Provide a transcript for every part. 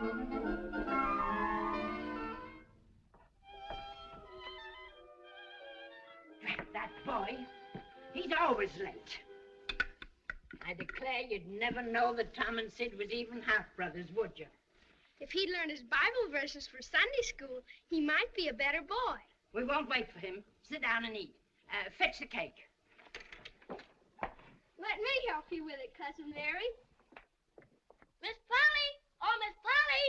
Drat that boy. He's always late. I declare you'd never know that Tom and Sid was even half-brothers, would you? If he'd learned his Bible verses for Sunday school, he might be a better boy. We won't wait for him. Sit down and eat. Fetch the cake. Let me help you with it, Cousin Mary. Miss Polly! Oh, Miss Polly!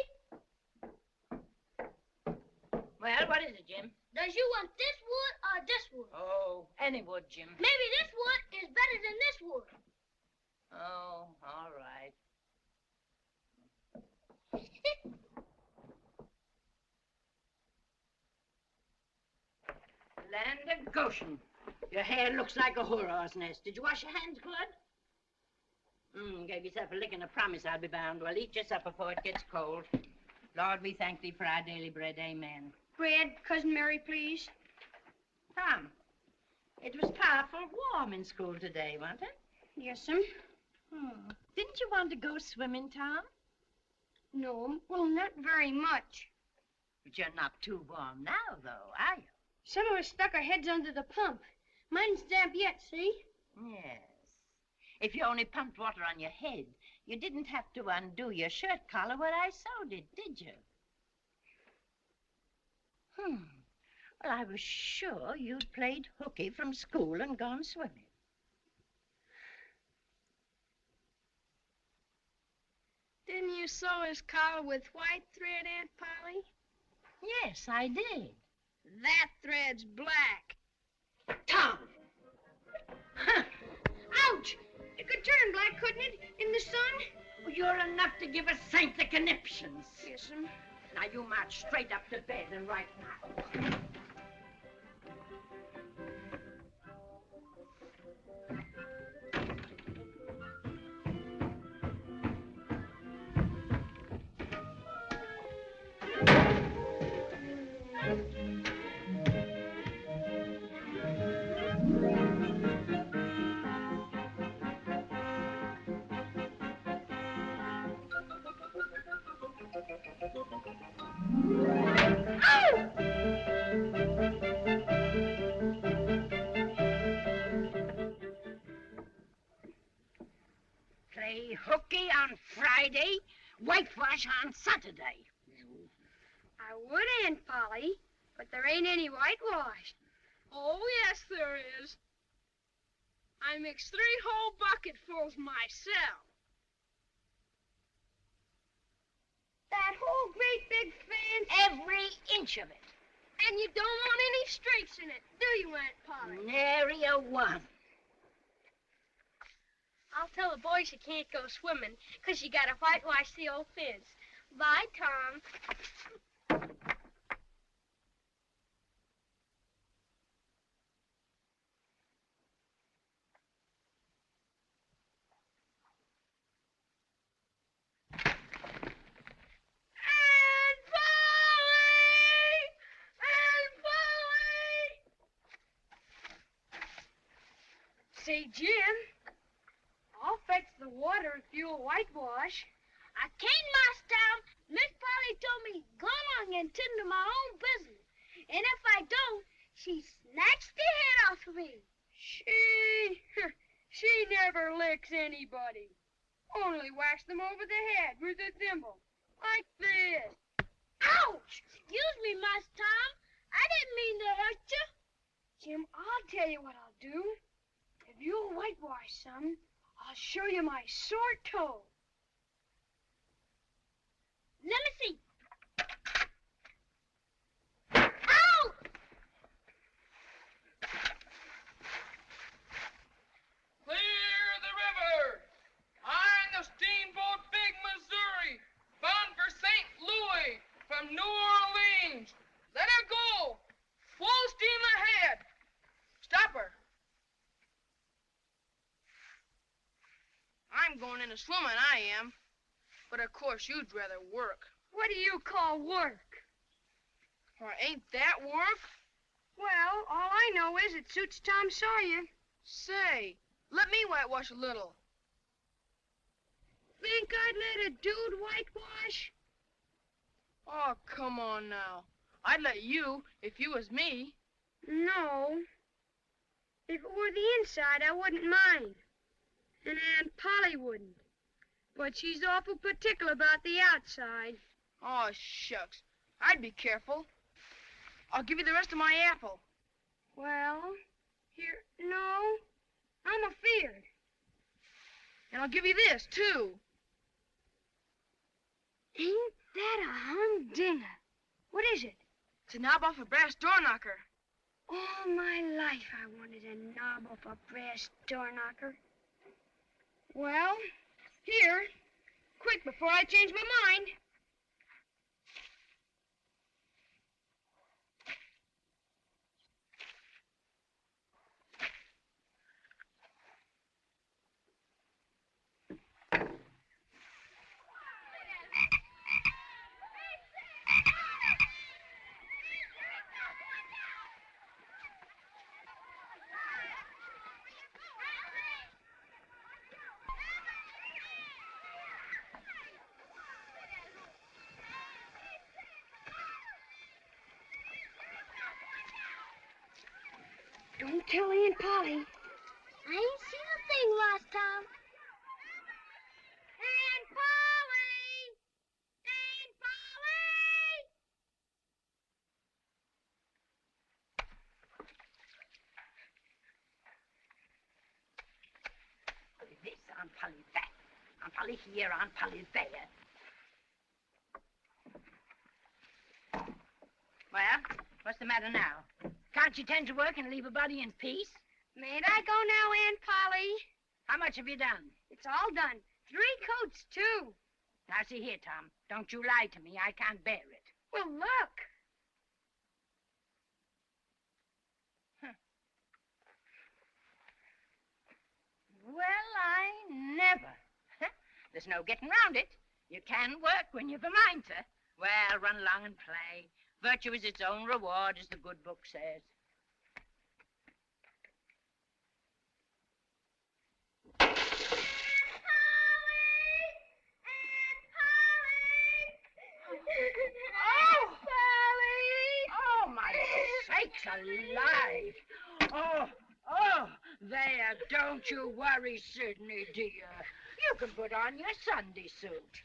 Well, what is it, Jim? Does you want this wood or this wood? Oh, any wood, Jim. Maybe this wood is better than this wood. Oh, all right. Land of Goshen. Your hair looks like a whorehouse nest. Did you wash your hands good? Gave yourself a lick and a promise, I'll be bound. Well, eat your supper before it gets cold. Lord, we thank thee for our daily bread. Amen. Bread, Cousin Mary, please. Tom, it was powerful warm in school today, wasn't it? Yes, ma'am. Didn't you want to go swimming, Tom? No, well, not very much. But you're not too warm now, though, are you? Some of us stuck our heads under the pump. Mine's damp yet, see? Yes. If you only pumped water on your head, you didn't have to undo your shirt collar where I sewed it, did you? Well, I was sure you'd played hooky from school and gone swimming. Didn't you sew his collar with white thread, Aunt Polly? Yes, I did. That thread's black. Tom! Ouch! It could turn black, couldn't it, in the sun? Well, you're enough to give a saint the conniptions. Yes, ma'am. Now, you march straight up to bed and right now. Play hooky on Friday, whitewash on Saturday. I would, Aunt Polly, but there ain't any whitewash. Oh, yes, there is. I mixed 3 whole bucketfuls myself. That whole great big fence? Every inch of it. And you don't want any streaks in it, do you, Aunt Polly? Nary a one. I'll tell the boys you can't go swimming, 'cause you gotta whitewash the old fence. Bye, Tom. Say, Jim, I'll fetch the water if you'll whitewash. I can't, Master Tom. Miss Polly told me go along and tend to my own business. And if I don't, she snatched the head off of me. She never licks anybody. Only whacks them over the head with a thimble, like this. Ouch! Excuse me, Master Tom. I didn't mean to hurt you. Jim, I'll tell you what I'll do. If you'll whitewash some, I'll show you my sore toe. Let me see. Ow! Clear the river! I'm the steamboat Big Missouri, bound for St. Louis from New Orleans. Let her go! Full steam ahead! Stop her! I'm going into swimming, I am. But of course you'd rather work. What do you call work? Why, ain't that work? Well, all I know is it suits Tom Sawyer. Say, let me whitewash a little. Think I'd let a dude whitewash? Oh, come on now. I'd let you if you was me. No. If it were the inside, I wouldn't mind. And Aunt Polly wouldn't. But she's awful particular about the outside. Oh, shucks. I'd be careful. I'll give you the rest of my apple. Well, here, no. I'm afeard. And I'll give you this, too. Ain't that a humdinger? What is it? It's a knob off a brass door knocker. All my life I wanted a knob off a brass door knocker. Well, here. Quick, before I change my mind. Don't tell Aunt Polly. I ain't seen a thing last time. Aunt Polly! Aunt Polly! Polly this, Aunt Polly that. Aunt Polly here, Aunt Polly there. Well, what's the matter now? Can't you tend to work and leave a body in peace? Mayn't I go now, Aunt Polly? How much have you done? It's all done. 3 coats, too. Now, see here, Tom. Don't you lie to me. I can't bear it. Well, look. Well, I never. There's no getting round it. You can work when you've a mind to. Well, run along and play. Virtue is its own reward, as the good book says. Oh, my sakes alive. Oh, there, don't you worry, Sidney, dear. You can put on your Sunday suit.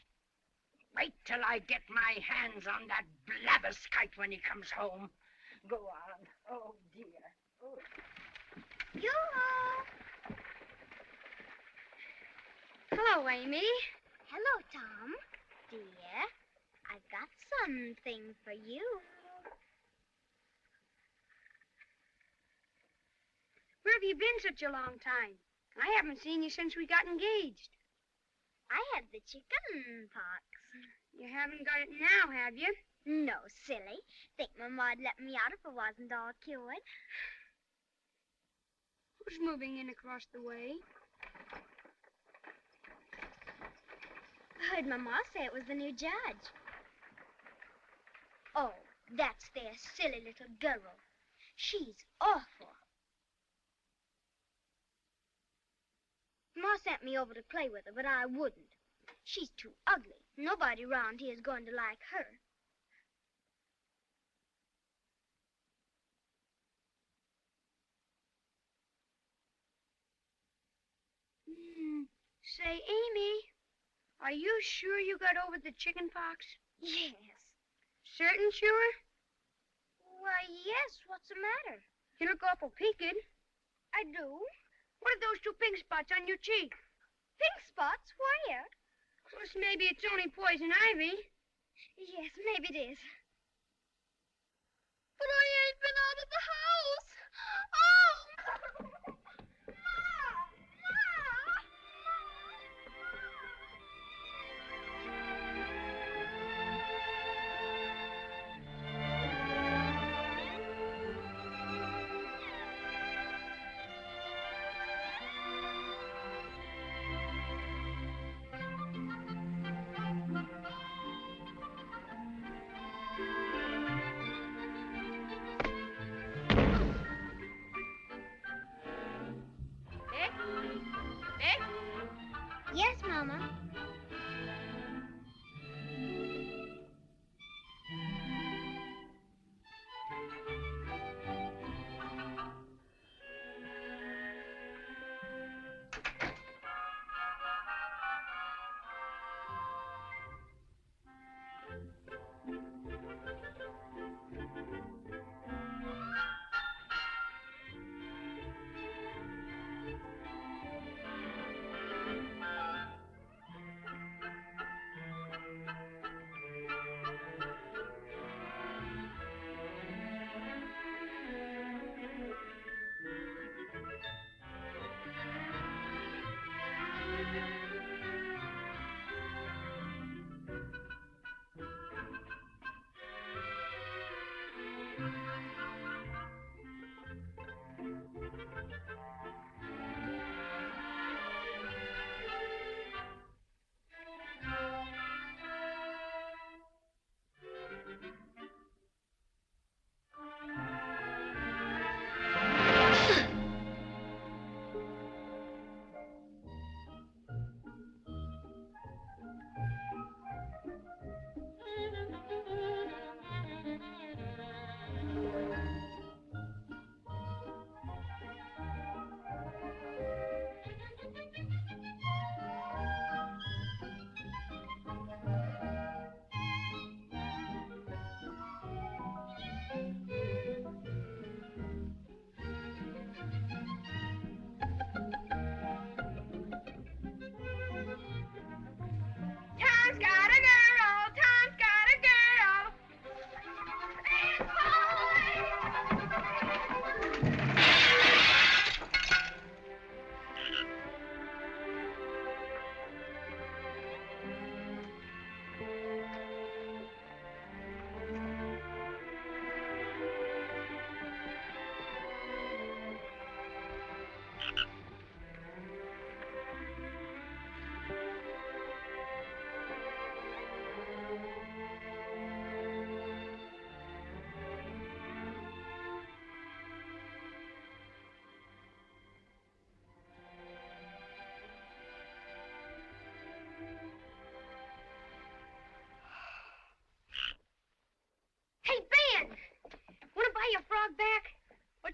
Wait till I get my hands on that blabberskite when he comes home. Go on. Oh, dear. Oh. Yoo-hoo! Hello, Amy. Hello, Tom. Dear, I've got something for you. Where have you been such a long time? I haven't seen you since we got engaged. I had the chicken pox. You haven't got it now, have you? No, silly. Think Mama'd let me out if it wasn't all cured. Who's moving in across the way? I heard Mama say it was the new judge. Oh, that's their silly little girl. She's awful. Ma sent me over to play with her, but I wouldn't. She's too ugly. Nobody around here is going to like her. Say, Amy, are you sure you got over the chicken pox? Yes. Certain sure? Why, yes. What's the matter? You look awful peaked. I do. What are those 2 pink spots on your cheek? Pink spots? Where? Plus, maybe it's only poison ivy. Yes, maybe it is. But I ain't been out of the house. Oh!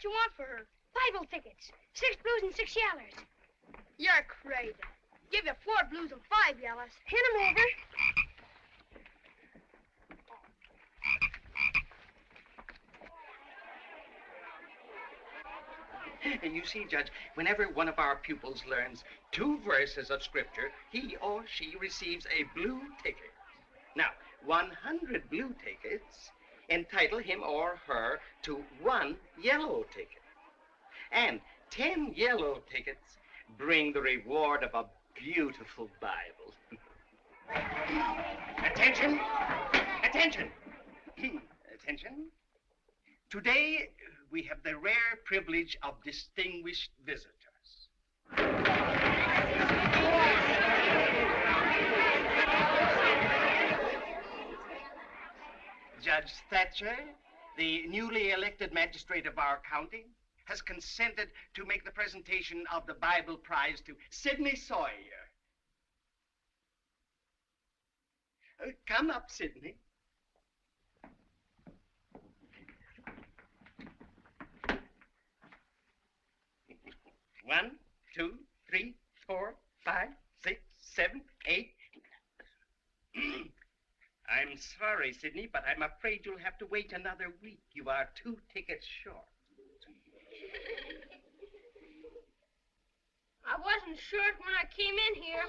you want for her? Bible tickets. 6 blues and 6 yellers. You're crazy. Give you 4 blues and 5 yellows. Hand 'em over. You see, Judge, whenever one of our pupils learns 2 verses of Scripture, he or she receives a blue ticket. Now, 100 blue tickets entitle him or her to 1 yellow ticket. And 10 yellow tickets bring the reward of a beautiful Bible. Attention! Attention! Attention. Today, we have the rare privilege of distinguished visitors. Judge Thatcher, the newly elected magistrate of our county, has consented to make the presentation of the Bible prize to Sidney Sawyer. Come up, Sidney. One, 2, 3, 4, 5, 6, 7, 8. I'm sorry, Sidney, but I'm afraid you'll have to wait another week. You are 2 tickets short. I wasn't short when I came in here.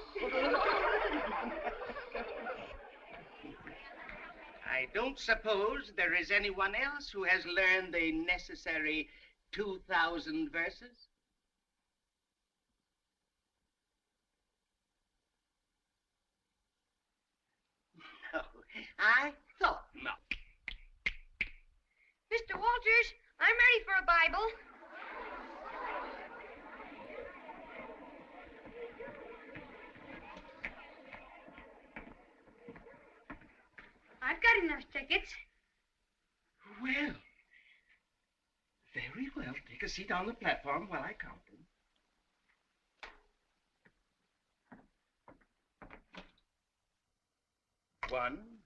I don't suppose there is anyone else who has learned the necessary 2,000 verses? No, I thought not. Mr. Walters, I'm ready for a Bible. I've got enough tickets. Well, very well. Take a seat on the platform while I count them. 1,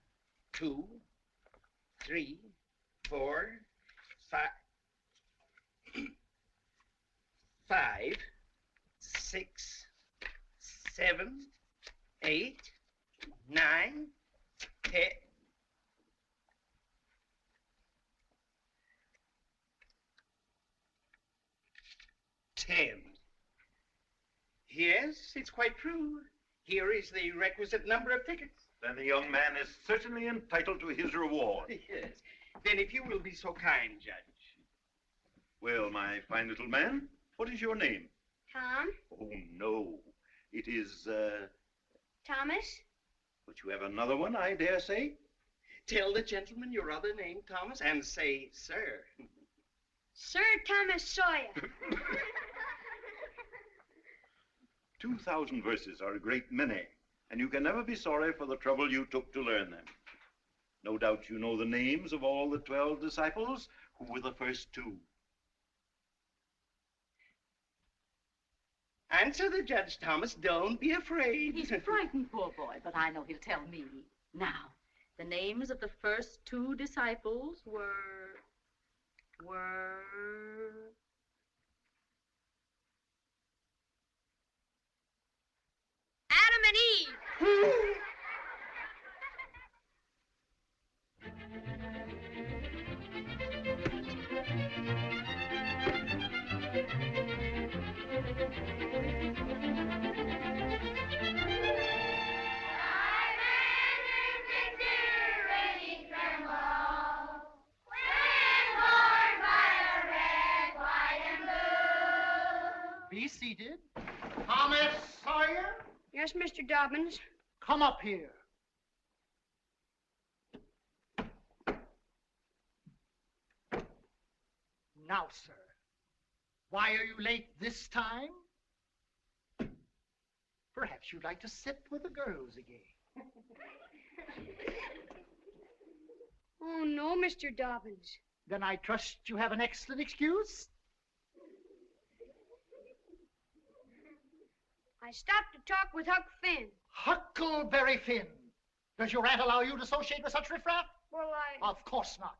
2, 3, 4, 5, 6, 7, 8, 9, 10. 10. Yes, it's quite true. Here is the requisite number of tickets. Then the young man is certainly entitled to his reward. Yes. Then if you will be so kind, Judge. Well, my fine little man, what is your name? Tom? Oh, no. It is, Thomas? But you have another one, I dare say? Tell the gentleman your other name, Thomas, and say, sir. Sir Thomas Sawyer. 2,000 verses are a great many, and you can never be sorry for the trouble you took to learn them. No doubt you know the names of all the 12 disciples. Who were the first 2? Answer the judge, Thomas. Don't be afraid. He's frightened, poor boy, but I know he'll tell me. Now, the names of the first 2 disciples were... Adam and Eve. Be seated. Thomas Sawyer, Yes, Mr. Dobbins. come up here. Now, sir, why are you late this time? Perhaps you'd like to sit with the girls again. Oh, no, Mr. Dobbins. Then I trust you have an excellent excuse? I stopped to talk with Huck Finn. Huckleberry Finn. Does your aunt allow you to associate with such riffraff? Well, Of course not.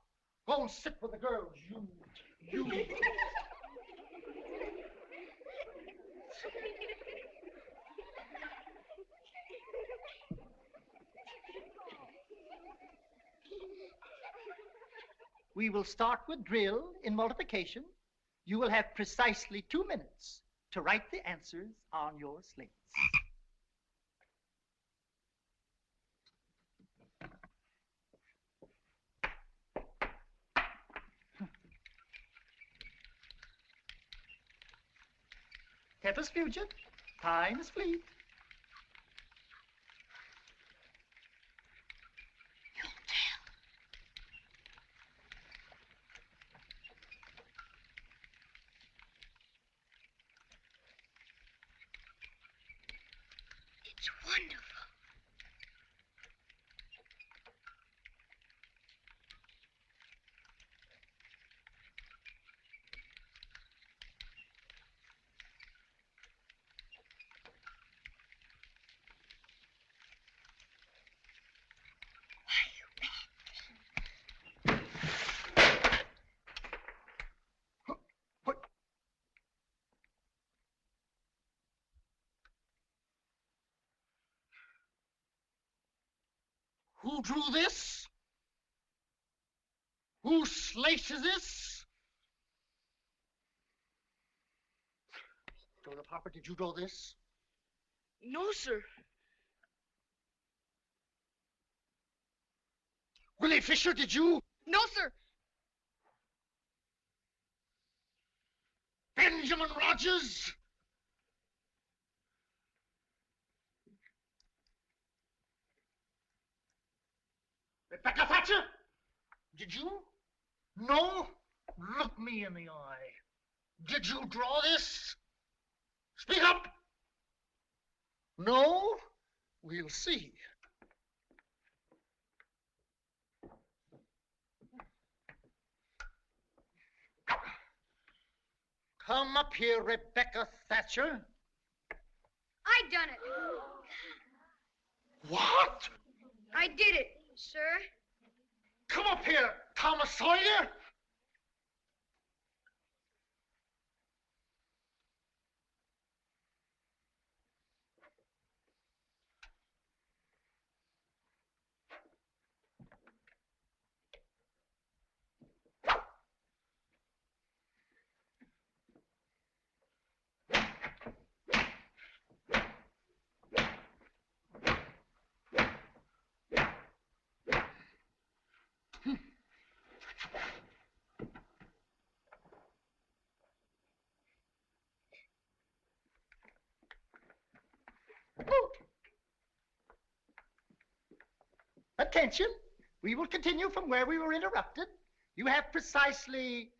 Go and sit with the girls, you... You... We will start with drill in multiplication. You will have precisely 2 minutes to write the answers on your slates. Tempus fugit, time is fleet. It's wonderful. Who drew this? Whose slate is this? Joseph Harper, did you draw this? No, sir. Willie Fisher, did you? No, sir. Benjamin Rogers? Rebecca Thatcher? Did you? No? Look me in the eye. Did you draw this? Speak up! No? We'll see. Come up here, Rebecca Thatcher. I done it. What? I did it, sir. Come up here, Thomas Sawyer. Attention, we will continue from where we were interrupted. You have precisely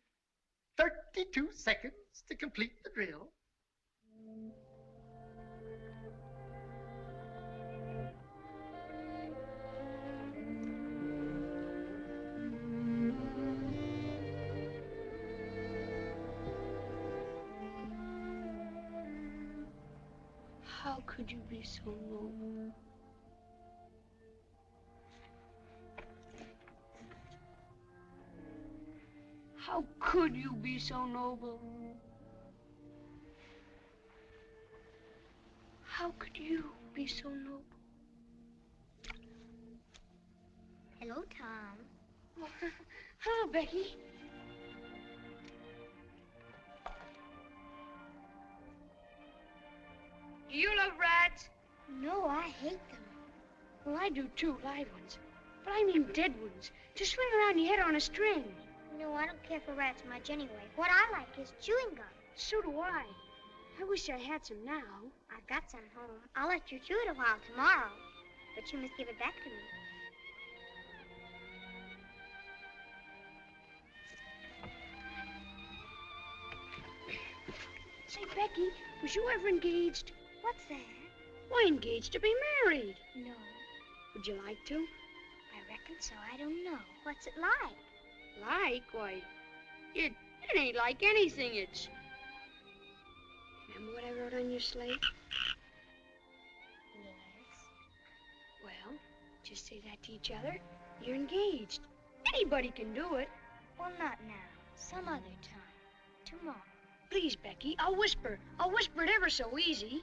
32 seconds to complete the drill. How could you be so noble? How could you be so noble? How could you be so noble? Hello, Tom. Oh, hello, Becky. Do you love rats? No, I hate them. Well, I do too, live ones. But I mean dead ones. Just swing around your head on a string. No, I don't care for rats much anyway. What I like is chewing gum. So do I. I wish I had some now. I've got some home. I'll let you chew it a while tomorrow. But you must give it back to me. Say, Becky, was you ever engaged? What's that? Why, engaged to be married. No, Would you like to? I reckon so. I don't know. What's it like? Like? Why, it ain't like anything. It's... Remember what I wrote on your slate? Yes. Well, just say that to each other. You're engaged. Anybody can do it. Well, not now. Some other time. Tomorrow. Please, Becky, I'll whisper. I'll whisper it ever so easy.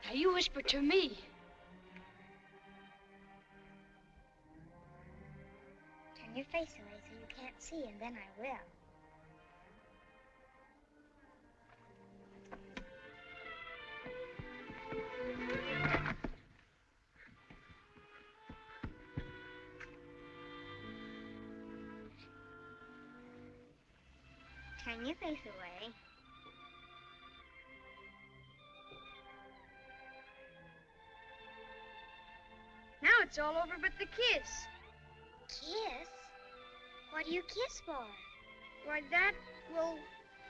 Now you whisper to me. Turn your face away so you can't see, and then I will. Turn your face away. Now it's all over but the kiss. Kiss? What do you kiss for? Why, well,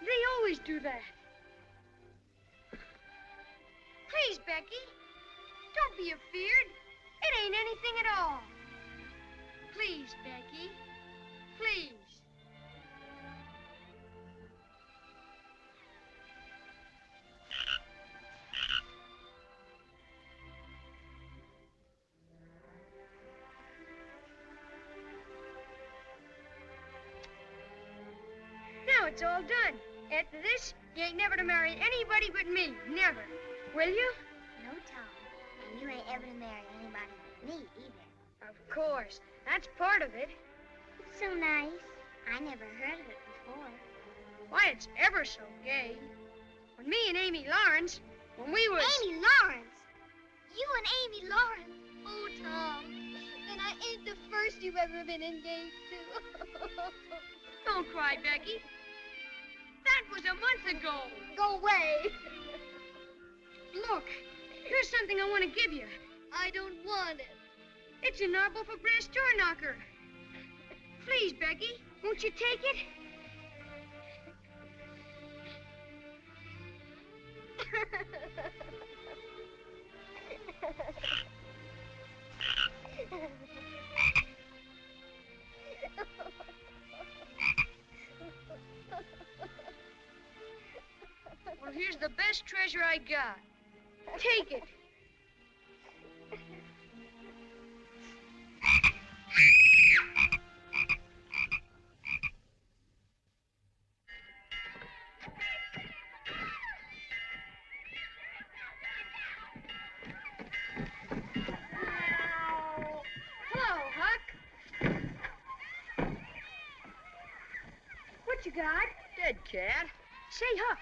they always do that. Please, Becky, don't be afeard. It ain't anything at all. Please, Becky, please. Now it's all done. After this, you ain't never to marry anybody but me. Never. Will you? No, Tom. And you ain't ever to marry anybody but me either. Of course. That's part of it. It's so nice. I never heard of it before. Why, it's ever so gay. When me and Amy Lawrence, when we was... Amy Lawrence? You and Amy Lawrence? Oh, Tom. Then I ain't the first you've ever been engaged to. Don't cry, Becky. That was a month ago. Go away. Look, here's something I want to give you. I don't want it. It's a marble for brass door knocker. Please, Becky, won't you take it? Well, here's the best treasure I got. Take it. Hello, Huck. What you got? Dead cat. Say, Huck,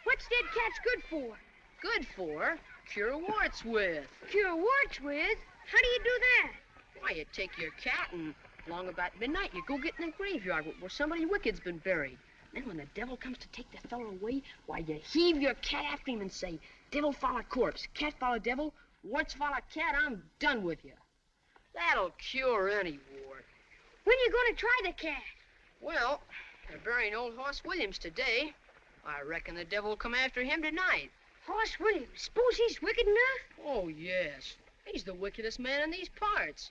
what's dead cats good for? Good for? Cure warts with. Cure warts with? How do you do that? Why, you take your cat and along about midnight, you go get in the graveyard where somebody wicked's been buried. Then when the devil comes to take the fellow away, why, you heave your cat after him and say, devil follow corpse, cat follow devil, warts follow cat, I'm done with you. That'll cure any wart. When you gonna try the cat? Well, they're burying old Hoss Williams today. I reckon the devil will come after him tonight. Hoss Williams, suppose he's wicked enough? Oh, yes. He's the wickedest man in these parts.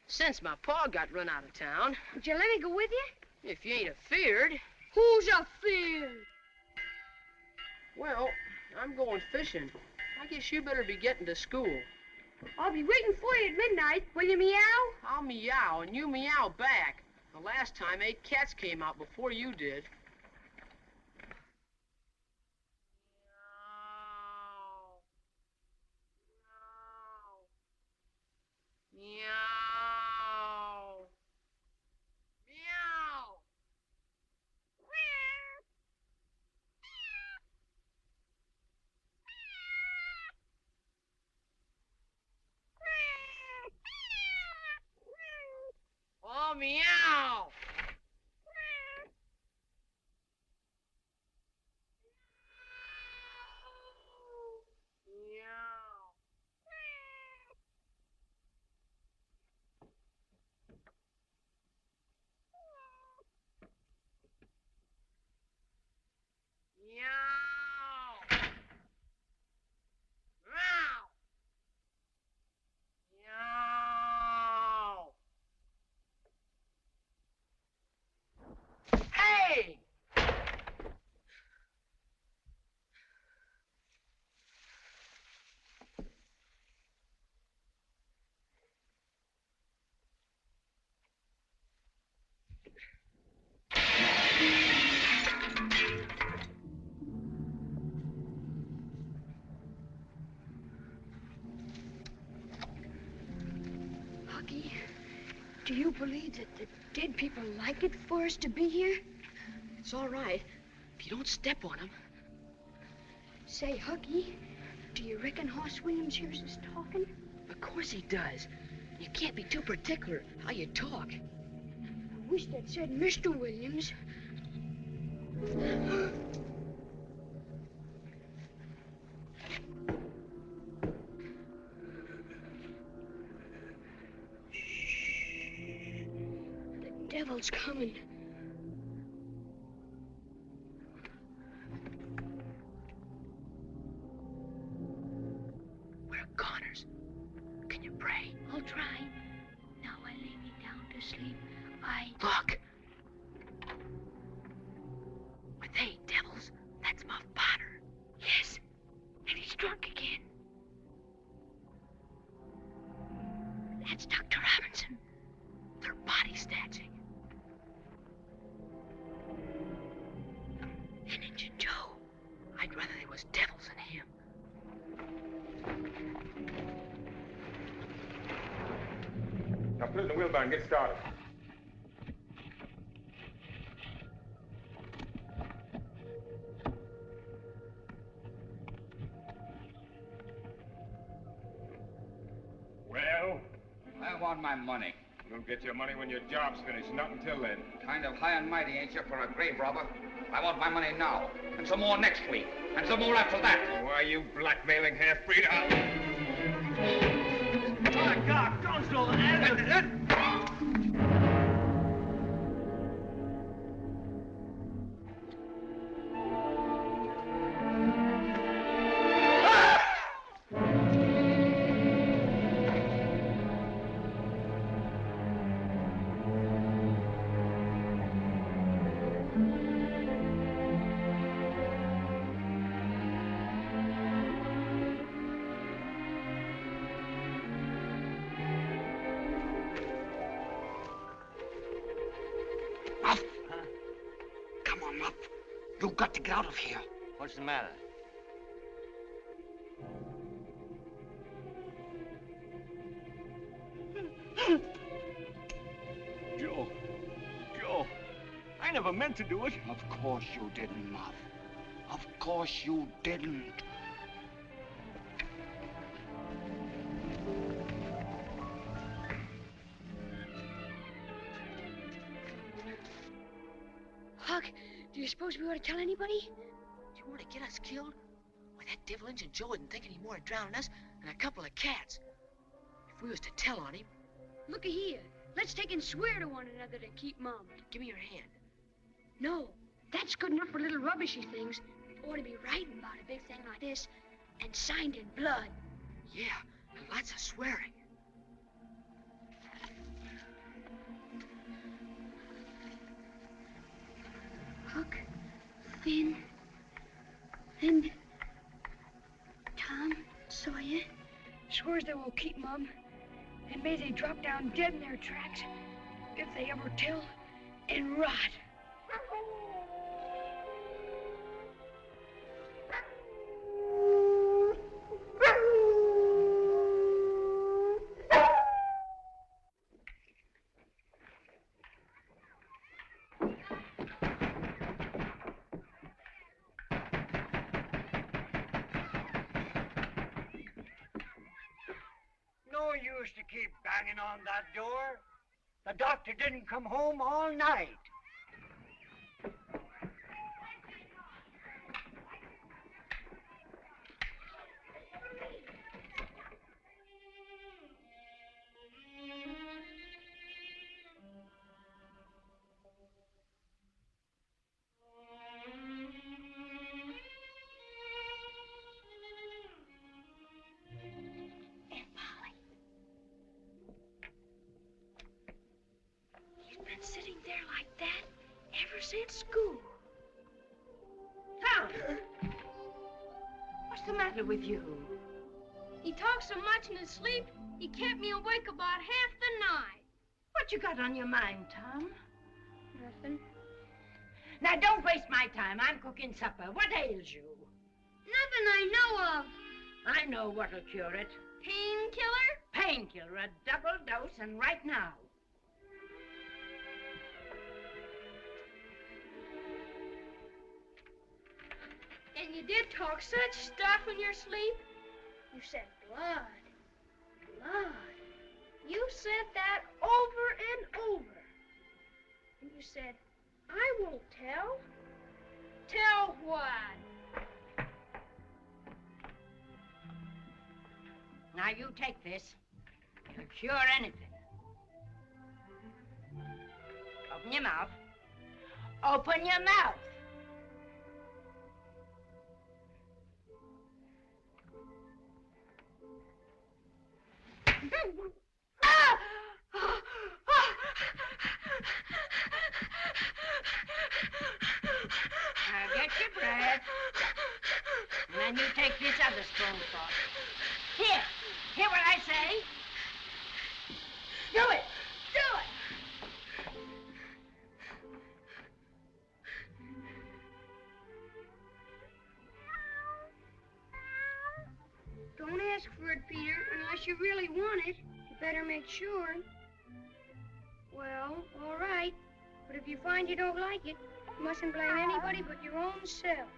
Since my pa got run out of town. Would you let me go with you? If you ain't afeard. Who's afeard? Well, I'm going fishing. I guess you better be getting to school. I'll be waiting for you at midnight. Will you meow? I'll meow, and you meow back. The last time 8 cats came out before you did. Meow. Meow. Oh, meow. Meow. Meow. Meow. Do you believe that the dead people like it for us to be here? It's all right if you don't step on them. Say, Huggy, do you reckon Hoss Williams hears us talking? Of course he does. You can't be too particular how you talk. I wish that said Mr. Williams. The devil's coming. We're goners. Can you pray? I'll try. Now I lay me down to sleep. Look. Are they devils? That's my father. Yes, and he's drunk again. That's Dr. Robinson. They're body snatching. And Injun Joe. I'd rather they was devils than him. Now put it in the wheelbarrow and get started. Well? I want my money. You'll get your money when your job's finished, not until then. Kind of high and mighty, ain't you, for a grave robber? I want my money now, and some more next week, and some more after that. Why are you blackmailing half-breed? My God, don't throw the hand. You've got to get out of here. What's the matter? Joe. I never meant to do it. Of course you didn't, Muff. Of course you didn't. Huck, do you suppose we ought to tell anybody? Do you want to get us killed? Why, that devil Injun Joe wouldn't think any more of drowning us than a couple of cats. If we was to tell on him... Looky here. Let's take and swear to one another to keep mum. Give me your hand. No, that's good enough for little rubbishy things. It ought to be writing about a big thing like this and signed in blood. Yeah, and lots of swearing. Huck, Finn, and Tom Sawyer swears they will keep mum, and may they drop down dead in their tracks if they ever tell and rot. No use to keep banging on that door. The doctor didn't come home all night. Been sitting there like that ever since school. Tom! What's the matter with you? He talks so much in his sleep, he kept me awake about half the night. What you got on your mind, Tom? Nothing. Now, don't waste my time. I'm cooking supper. What ails you? Nothing I know of. I know what'll cure it. Painkiller? Painkiller, a double dose, and right now. And you did talk such stuff in your sleep. You said blood, blood. You said that over and over. And you said, I won't tell. Tell what? Now you take this. It'll cure anything. Open your mouth. Open your mouth. Now get your breath. And then you take this other spoonful. Here. Hear what I say? Do it. Do it. Don't ask for it, Peter, unless you really want it. You better make sure. Well, all right. But if you find you don't like it, you mustn't blame anybody but your own self.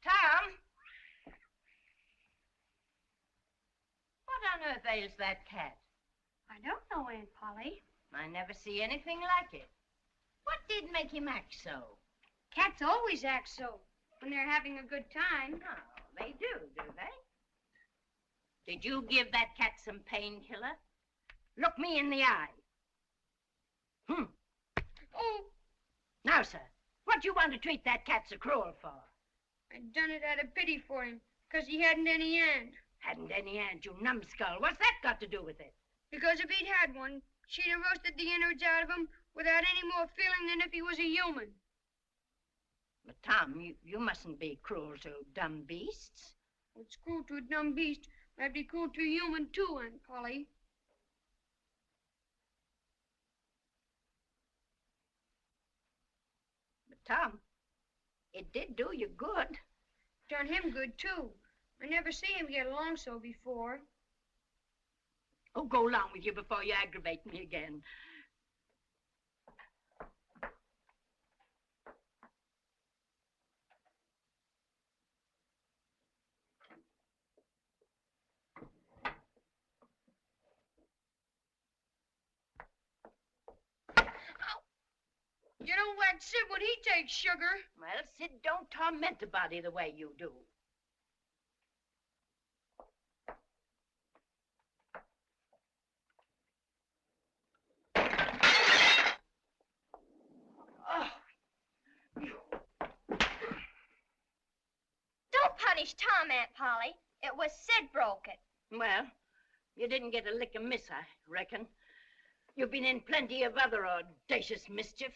Tom? What on earth ails that cat? I don't know, Aunt Polly. I never see anything like it. What did make him act so? Cats always act so when they're having a good time. Oh, they do they? Did you give that cat some painkiller? Look me in the eye. Oh, Now, sir, what do you want to treat that cat so cruel for? I done it out of pity for him, because he hadn't any aunt. Hadn't any aunt, you numbskull. What's that got to do with it? Because if he'd had one, she'd have roasted the innards out of him without any more feeling than if he was a human. But, Tom, you mustn't be cruel to dumb beasts. What's cruel to a dumb beast might be cruel to a human, too, Aunt Polly. But, Tom, it did do you good. Done him good, too. I never see him get along so before. Oh, go along with you before you aggravate me again. You don't whack Sid when he takes sugar. Well, Sid don't torment a body the way you do. Don't punish Tom, Aunt Polly. It was Sid broke it. Well, you didn't get a lick of miss, I reckon. You've been in plenty of other audacious mischief.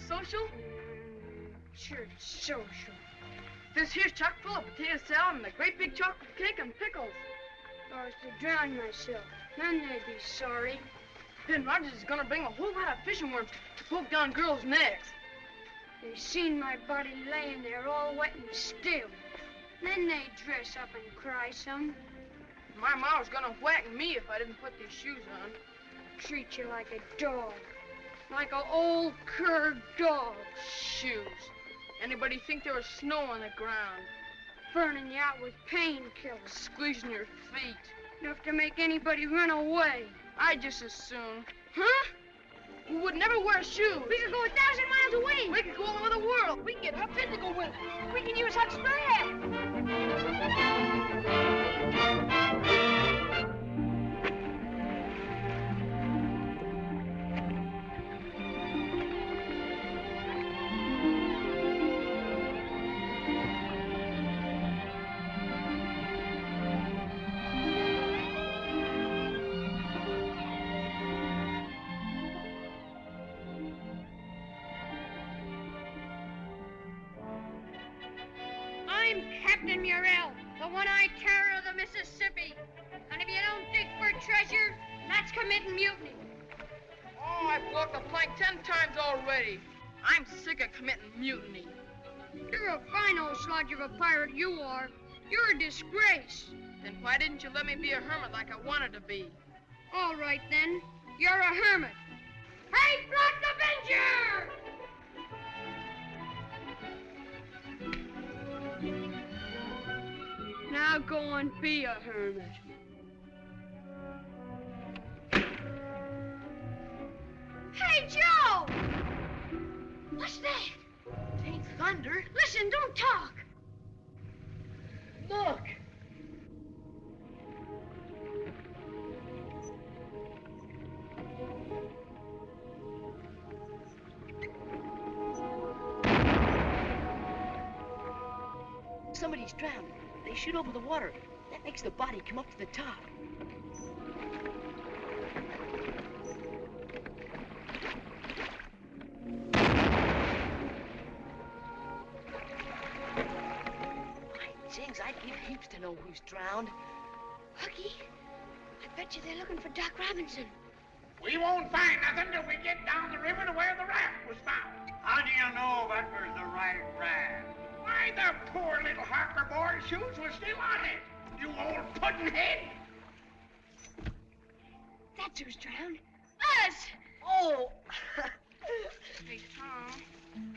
social? Sure, social. This here's chock full of potato salad and a great big chocolate cake and pickles. If I was to drown myself, then they'd be sorry. Ben Rogers is gonna bring a whole lot of fishing worms to poke down girls' necks. They seen my body laying there all wet and still. Then they'd dress up and cry some. My ma was gonna whack me if I didn't put these shoes on. Treat you like a dog. Like an old cur dog. Shoes. Anybody think there was snow on the ground? Burning you out with painkillers. Squeezing your feet. Enough to make anybody run away. I'd just as soon. Huh? We would never wear shoes. We could go 1,000 miles away. We could go all over the world. We can get Huck Finn to go with us. We can use Huck's bread. I'm Captain Murrell, the one-eyed terror of the Mississippi. And if you don't dig for treasure, that's committing mutiny. Oh, I've walked the plank 10 times already. I'm sick of committing mutiny. You're a fine old slodge of a pirate, you are. You're a disgrace. Then why didn't you let me be a hermit like I wanted to be? All right, then. You're a hermit. Hey, Black Avenger! Now go and be a hermit. Hey, Joe! What's that? It ain't thunder. Listen, don't talk. Look. Somebody's drowned. They shoot over the water. That makes the body come up to the top. By jings, I'd give heaps to know who's drowned. Huggy, I bet you they're looking for Doc Robinson. We won't find nothing till we get down the river to where the raft was found. How do you know that was the right raft? Why, the poor little Harper boy's shoes were still on it. You old puddin'head. That's who's drowned. Us! Oh! Hey, Tom.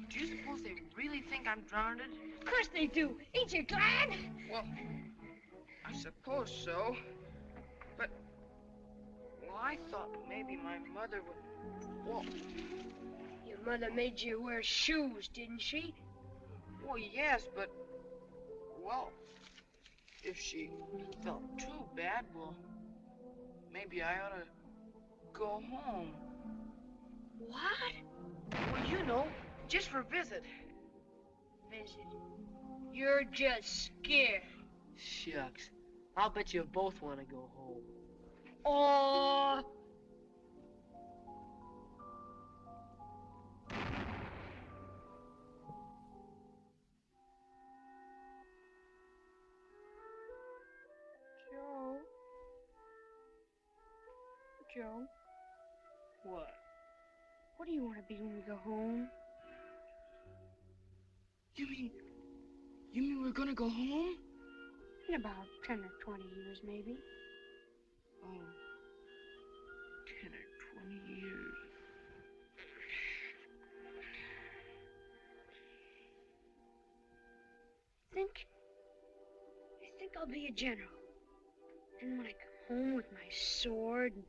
Do you suppose they really think I'm drowned? Of course they do. Ain't you glad? Well, I suppose so. But, well, I thought maybe my mother would... Well, Your mother made you wear shoes, didn't she? well, yes, but... Well, if she felt too bad, well, maybe I ought to go home. What? Well, you know, just for a visit. Visit. You're just scared. Shucks. I'll bet you both want to go home. Oh. Joe, What? what do you want to be when we go home? You mean we're gonna go home? In about 10 or 20 years, maybe. Oh, 10 or 20 years. I think I'll be a general. And when I come home with my sword and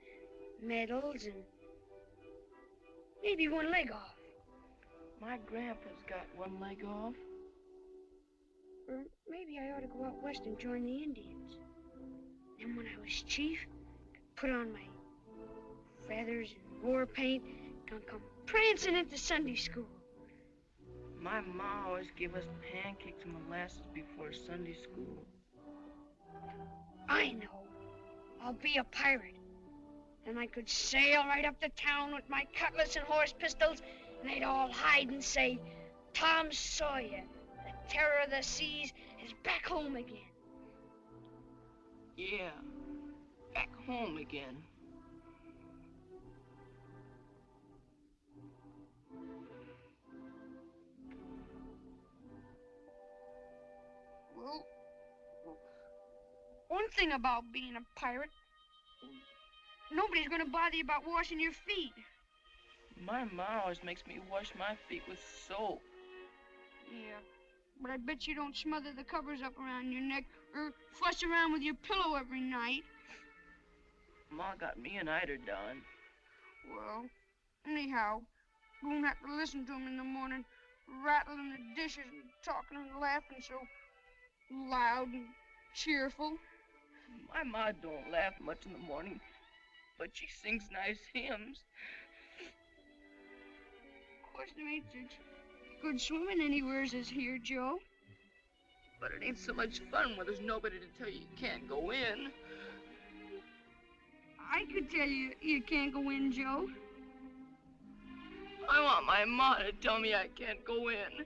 medals and maybe one leg off. My grandpa's got one leg off. Or maybe I ought to go out west and join the Indians. And when I was chief, I'd put on my feathers and war paint and come prancing into Sunday school. My ma always gave us pancakes and molasses before Sunday school. I know. I'll be a pirate. And I could sail right up to town with my cutlass and horse pistols And they'd all hide and say, Tom Sawyer, the terror of the seas, is back home again. Yeah, back home again. Well, one thing about being a pirate, nobody's gonna bother you about washing your feet. My ma always makes me wash my feet with soap. Yeah, but I bet you don't smother the covers up around your neck or fuss around with your pillow every night. Ma got me an eider done. Well, anyhow, you won't have to listen to him in the morning, rattling the dishes and talking and laughing so loud and cheerful. My ma don't laugh much in the morning, but she sings nice hymns. Of course, there ain't such good swimming anywhere as here, Joe. But it ain't so much fun when there's nobody to tell you can't go in. I could tell you you can't go in, Joe. I want my ma to tell me I can't go in.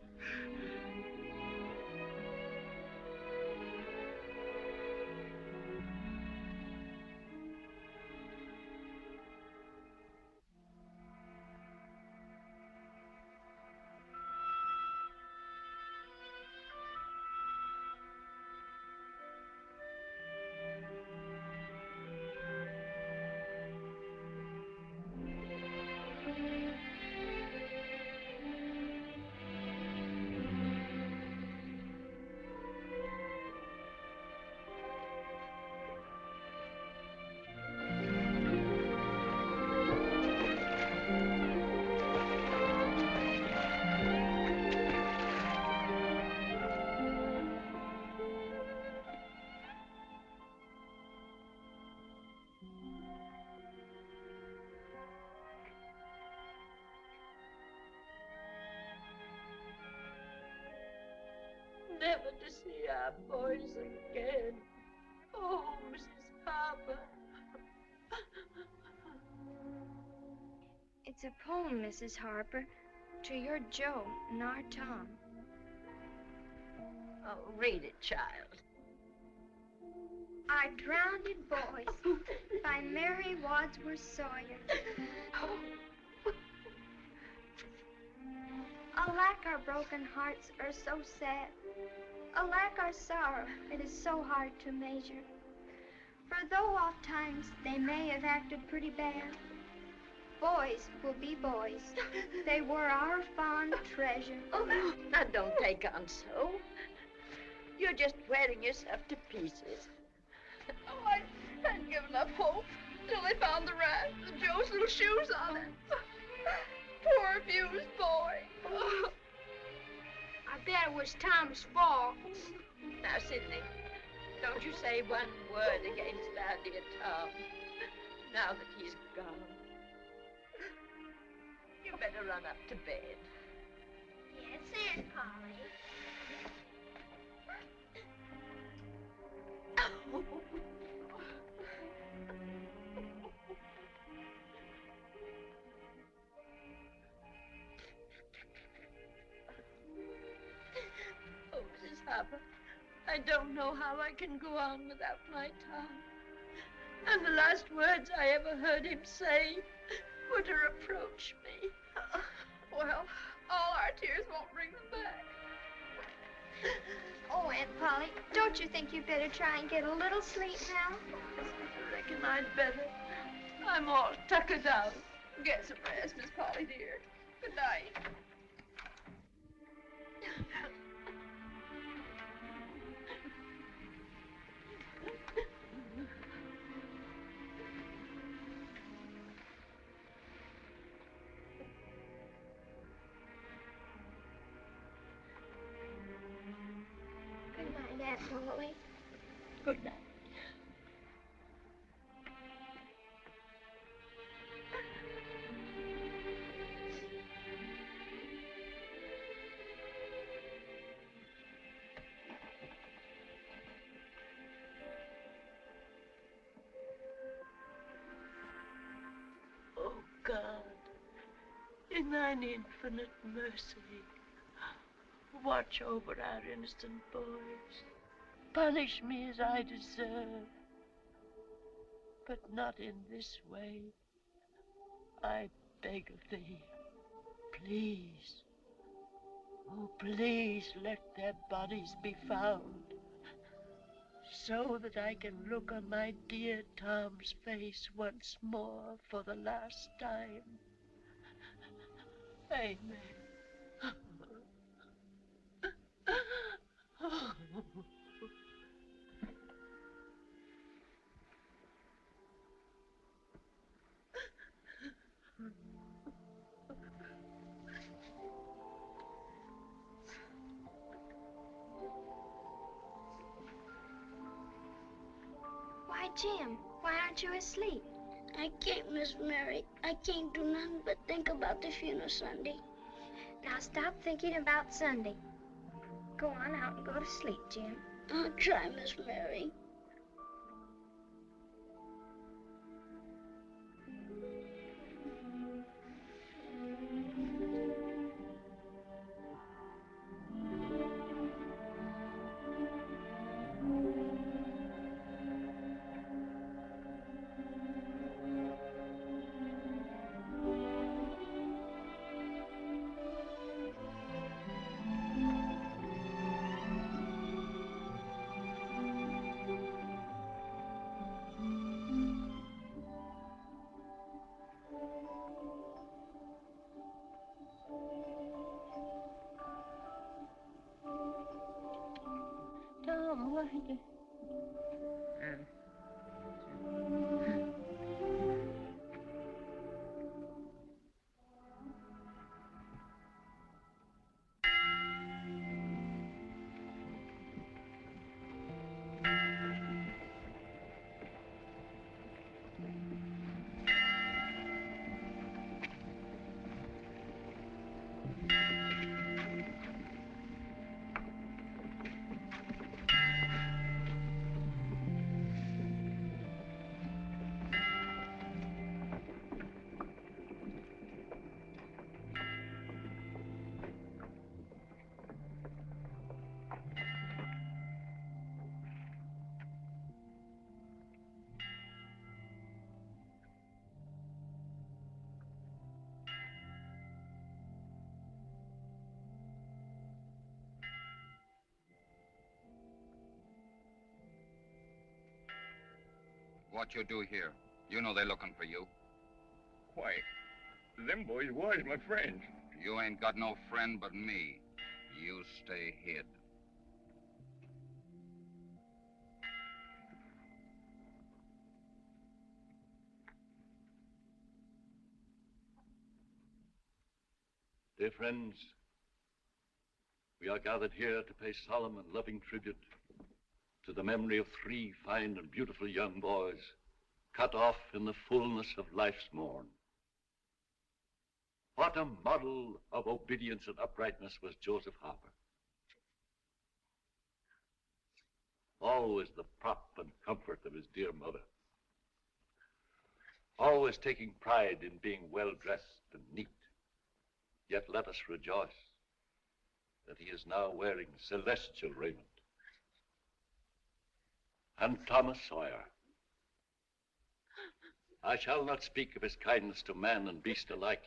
Never to see our boys again. Oh, Mrs. Harper. It's a poem, Mrs. Harper, to your Joe and our Tom. Oh, read it, child. Our Drowned Boys by Mary Wadsworth Sawyer. Alack, our broken hearts are so sad. Alack, our sorrow, it is so hard to measure. For though oft times they may have acted pretty bad, boys will be boys. They were our fond treasure. Oh, now don't take on so. You're just wearing yourself to pieces. Oh, I'd given up hope till they found the rat with Joe's little shoes on it. Poor abused boy. Oh. I bet it was Tom's fault. Now, Sidney, don't you say one word against our dear Tom, now that he's gone. You better run up to bed. Yes, Aunt Polly. Oh, Mrs. Harper, I don't know how I can go on without my Tom. And the last words I ever heard him say were to reproach me. Well, all our tears won't bring them back. Oh, Aunt Polly, don't you think you'd better try and get a little sleep now? I reckon I'd better. I'm all tuckered out. Get some rest, Miss Polly, dear. Good night. Good night, Aunt Polly. Good night. Oh, God. Is in thine infinite mercy, watch over our innocent boys. Punish me as I deserve, but not in this way. I beg of thee, please, oh, please let their bodies be found, so that I can look on my dear Tom's face once more for the last time. Amen. Why, Jim, why aren't you asleep? I can't, Miss Mary. I can't do nothing but think about the funeral Sunday. Now stop thinking about Sunday. Go on out and go to sleep, Jim. I'll try, Miss Mary. Tom, why did... What you do here? You know they're looking for you. Why, them boys was my friends. You ain't got no friend but me. You stay hid. Dear friends, we are gathered here to pay solemn and loving tribute to the memory of 3 fine and beautiful young boys cut off in the fullness of life's morn. What a model of obedience and uprightness was Joseph Harper. Always the prop and comfort of his dear mother. Always taking pride in being well-dressed and neat. Yet let us rejoice that he is now wearing celestial raiment. And Thomas Sawyer. I shall not speak of his kindness to man and beast alike,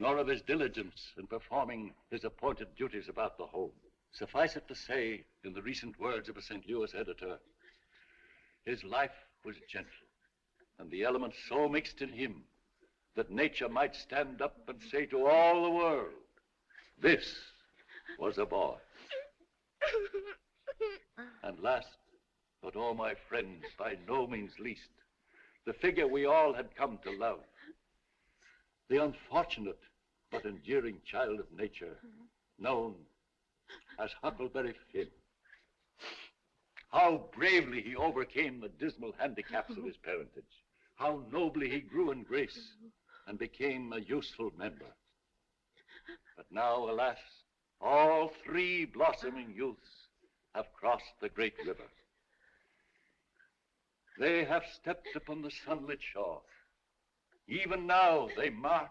nor of his diligence in performing his appointed duties about the home. Suffice it to say, in the recent words of a St. Louis editor, his life was gentle, and the elements so mixed in him that nature might stand up and say to all the world, this was a boy. And last, but oh, my friends, by no means least, the figure we all had come to love, the unfortunate but endearing child of nature, known as Huckleberry Finn. How bravely he overcame the dismal handicaps of his parentage. How nobly he grew in grace and became a useful member. But now, alas, all 3 blossoming youths have crossed the great river. They have stepped upon the sunlit shore, Even now, they march.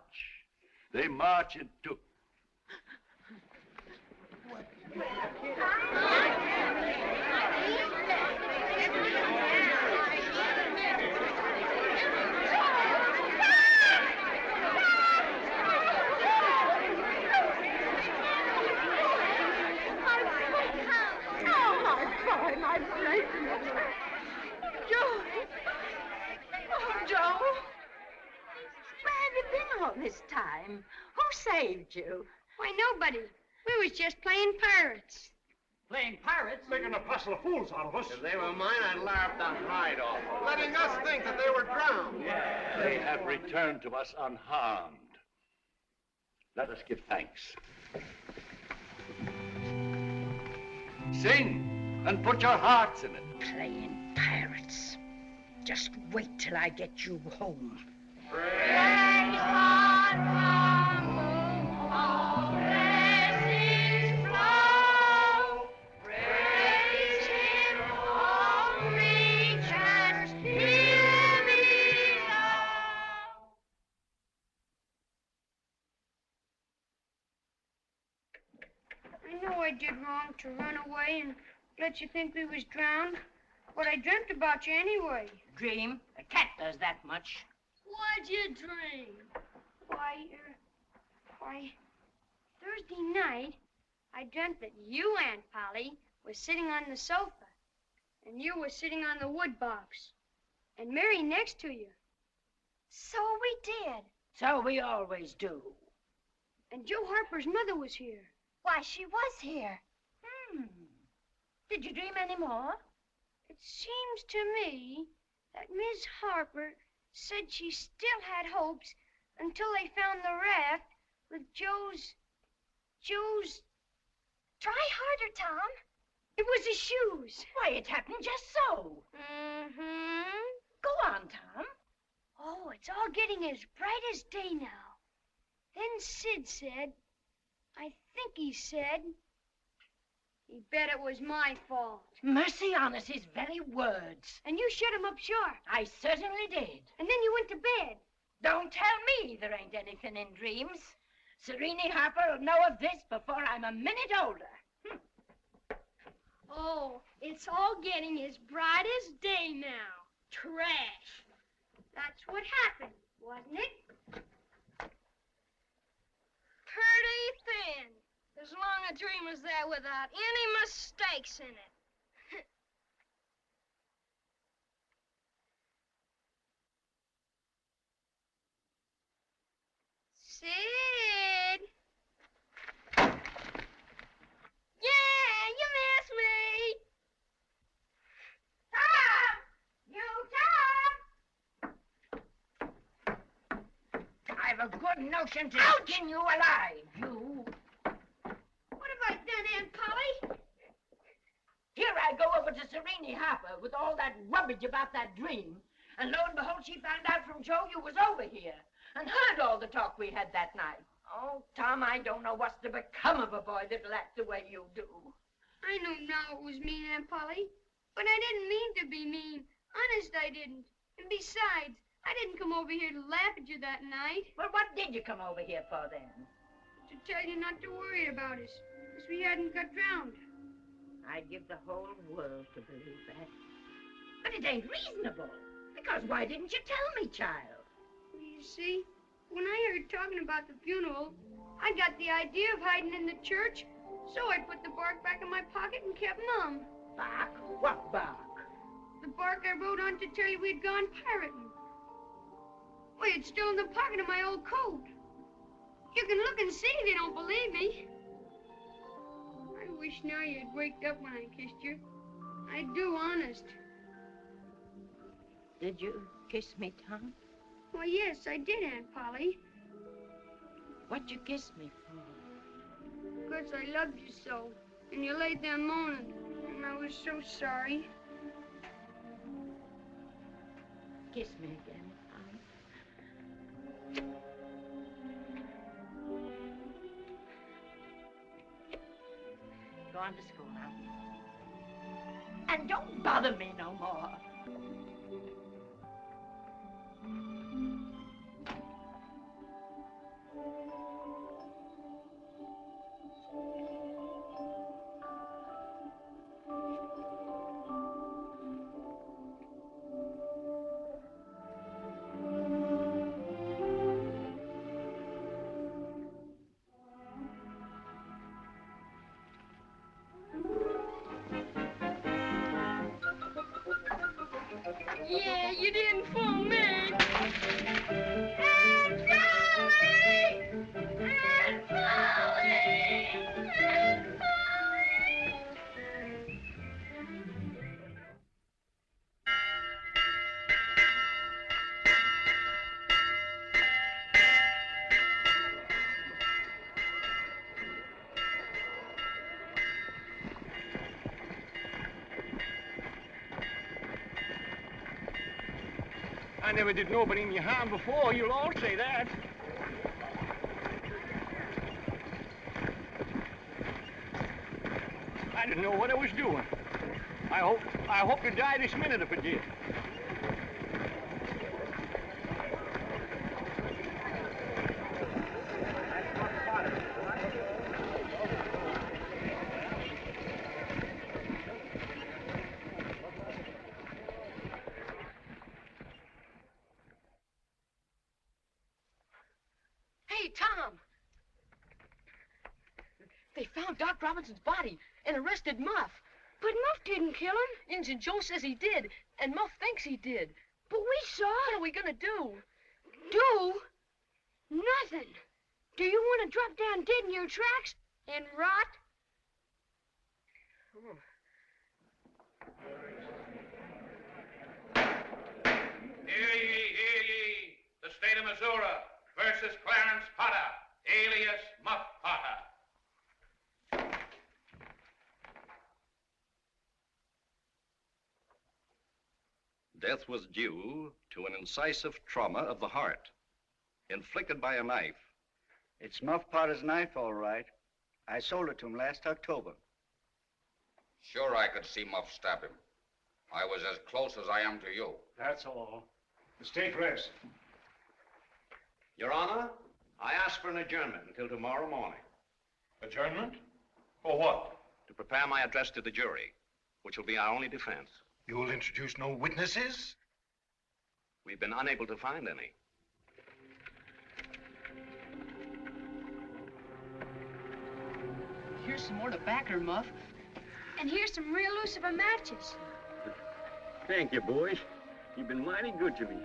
They march into... My bracelet. Joe. Oh, Joe. Where have you been all this time? Who saved you? Why, nobody. We was just playing pirates. Playing pirates? Making a passel of fools out of us. If they were mine, I'd laugh the hide off them. Letting us think that they were drowned. They have returned to us unharmed. Let us give thanks. Sing and put your hearts in it. Playing pirates. Just wait till I get you home. Praise God from whom all blessings flow. Praise Him, all creatures here below. I know I did wrong to run away and let you think we was drowned, but I dreamt about you anyway. Dream? A cat does that much. What'd you dream? Why, Thursday night, I dreamt that you, Aunt Polly, was sitting on the sofa, and you were sitting on the wood box, and Mary next to you. So we did. So we always do. And Joe Harper's mother was here. Why, she was here. Did you dream any more? It seems to me that Miss Harper said she still had hopes until they found the raft with Joe's... Try harder, Tom. It was his shoes. Why, it happened just so. Mm-hmm. Go on, Tom. Oh, it's all getting as bright as day now. Then Sid said, I think he said, he bet it was my fault. Mercy on us, his very words. And you shut him up sharp. I certainly did. And then you went to bed. Don't tell me there ain't anything in dreams. Serene Harper will know of this before I'm a minute older. Oh, it's all getting as bright as day now. Trash. That's what happened, wasn't it? Pretty thin. As long a dream as that without any mistakes in it. Sid! Yeah, you missed me! Tom! You, Tom! I've a good notion to skin you alive, you. What have I done, Aunt Polly? Here I go over to Serene Harper with all that rubbish about that dream. And lo and behold, she found out from Joe you was over here and heard all the talk we had that night. Oh, Tom, I don't know what's to become of a boy that'll act the way you do. I know now it was mean, Aunt Polly. But I didn't mean to be mean. Honest, I didn't. And besides, I didn't come over here to laugh at you that night. Well, what did you come over here for then? To tell you not to worry about us, as we hadn't got drowned. I'd give the whole world to believe that. But it ain't reasonable. Because why didn't you tell me, child? You see, when I heard talking about the funeral, I got the idea of hiding in the church, so I put the bark back in my pocket and kept mum. Bark? What bark? The bark I wrote on to tell you we'd gone pirating. Why, it's still in the pocket of my old coat. You can look and see if you don't believe me. I wish now you'd waked up when I kissed you. I do, honest. Did you kiss me, Tom? Why, yes, I did, Aunt Polly. What'd you kiss me for? Because I loved you so. And you laid there moaning. And I was so sorry. Kiss me again, Tom. Go on to school now. And don't bother me no more. Yeah, you didn't fool me. I never did nobody any harm before. You'll all say that. I didn't know what I was doing. I hope to die this minute if I did. Hey, Tom! They found Doc Robinson's body and arrested Muff. But Muff didn't kill him. Injun Joe says he did, and Muff thinks he did. But we saw. What are we gonna do? Do? Nothing. Do you want to drop down dead in your tracks and rot? Hear ye, the state of Missouri versus Clarence Potter, alias Muff Potter. Death was due to an incisive trauma of the heart, inflicted by a knife. It's Muff Potter's knife, all right. I sold it to him last October. Sure, I could see Muff stab him. I was as close as I am to you. That's all. The state rests. Your Honor, I ask for an adjournment until tomorrow morning. Adjournment? For what? To prepare my address to the jury, which will be our only defense. You'll introduce no witnesses? We've been unable to find any. Here's some more tobacco, Muff. And here's some real Lucifer matches. Thank you, boys. You've been mighty good to me.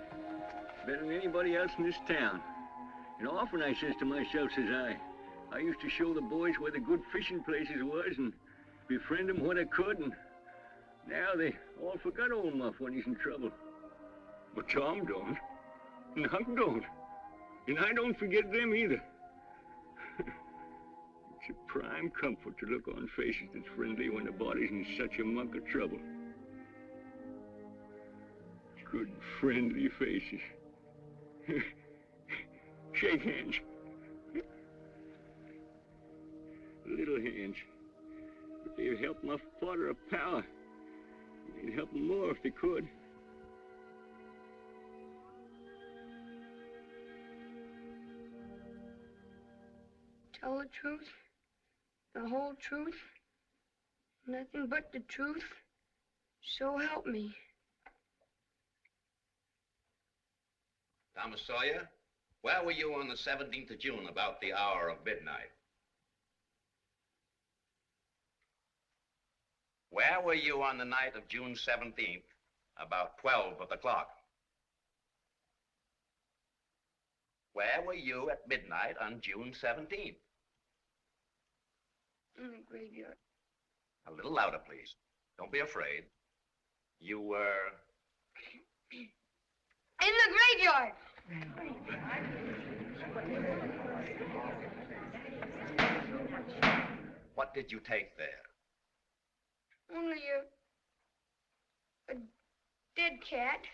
Better than anybody else in this town. And often I says to myself, says I used to show the boys where the good fishing places was and befriend them when I could, and now they all forgot old Muff when he's in trouble. But Tom don't, and Huck don't, and I don't forget them either. It's a prime comfort to look on faces that's friendly when the body's in such a muck of trouble. Good, friendly faces. Shake hands. Little hands. But they've helped Muff Potter a power. They'd help him more if they could. Tell the truth, the whole truth, nothing but the truth. So help me. Thomas Sawyer, where were you on the 17th of June about the hour of midnight? Where were you on the night of June 17th, about 12 of the clock? Where were you at midnight on June 17th? In the graveyard. A little louder, please. Don't be afraid. You were... In the graveyard! What did you take there? Only a dead cat.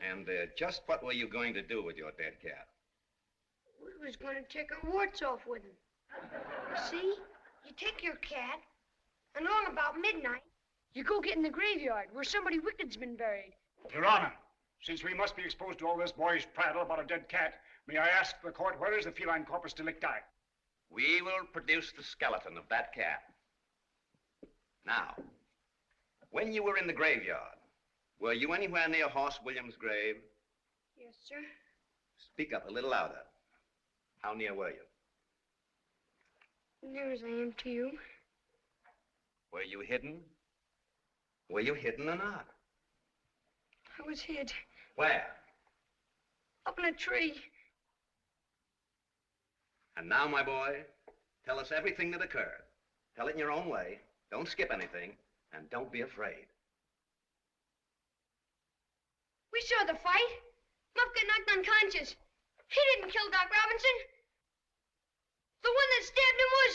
And just what were you going to do with your dead cat? We was going to take our warts off with him. See? You take your cat, and along about midnight, you go get in the graveyard where somebody wicked's been buried. Your Honor, since we must be exposed to all this boyish prattle about a dead cat, may I ask the court, where is the feline corpus delicti? We will produce the skeleton of that cat. Now, when you were in the graveyard, were you anywhere near Horse Williams' grave? Yes, sir. Speak up a little louder. How near were you? Near as I am to you. Were you hidden? Were you hidden or not? I was hid Where? up in a tree. And now, my boy, tell us everything that occurred. Tell it in your own way. Don't skip anything, and don't be afraid. We saw the fight. Muff got knocked unconscious. He didn't kill Doc Robinson. The one that stabbed him was...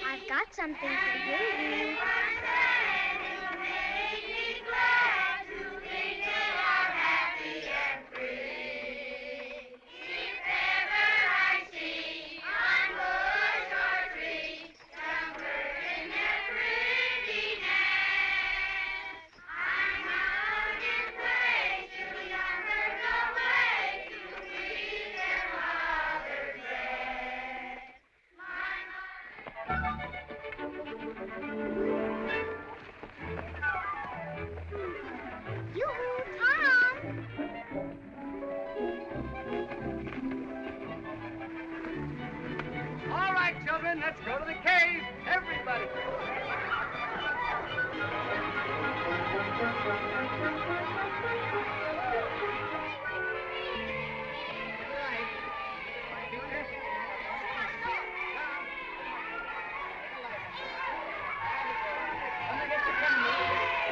I've got something for you. Yoo-hoo, Tom! All right, children, let's go to the cave. Everybody.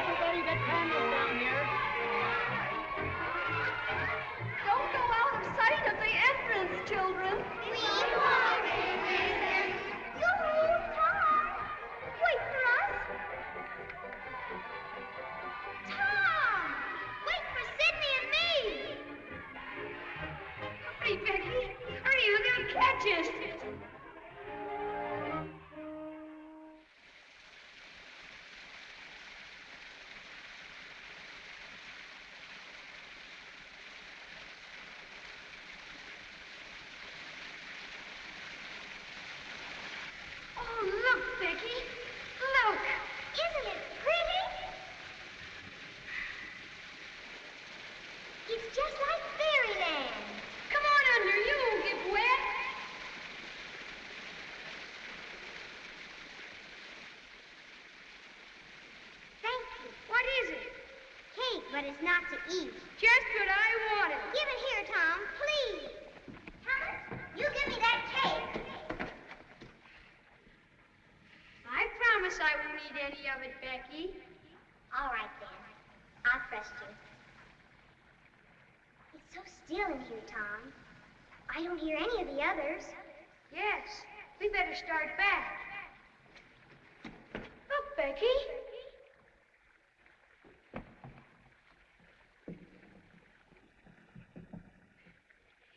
Everybody get candles down here. Don't go out of sight of the entrance, children. Yoo-hoo, Tom! Wait for us. Tom! Wait for Sidney and me! Hurry, Becky. Hurry, or they'll catch us. Oh, look, Becky. Look. Isn't it pretty? It's just like fairyland. Come on under. You won't get wet. Thank you. What is it? Cake, but it's not to eat. Just what I wanted. Give it here, Tom, please. Thomas, you give me that cake. I promise I won't eat any of it, Becky. All right, then. I'll trust you. It's so still in here, Tom. I don't hear any of the others. Yes, we better start back. Look, Becky.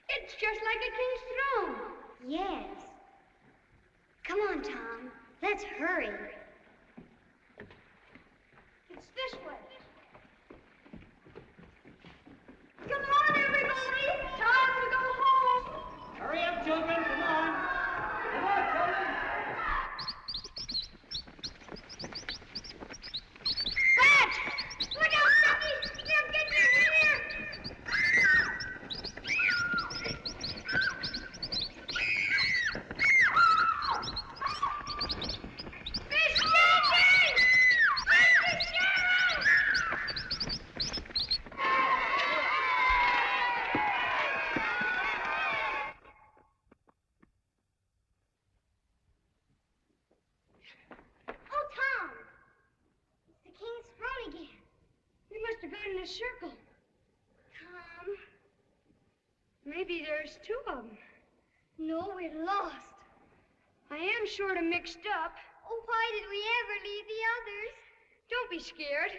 It's just like a king's throne. Yes. Come on, Tom. Let's hurry. It's this way. Come on, everybody. Time to go home. Hurry up, children. Come on. Come on, children. Rats! Look out, Becky. They'll get you here. Fish catching! Find the sheriff! Oh, Tom! It's the king's throne again. We must have gone in a circle. Tom. Maybe there's two of them. No, we're lost. I am sort of mixed up. Oh, why did we ever leave the others? Don't be scared.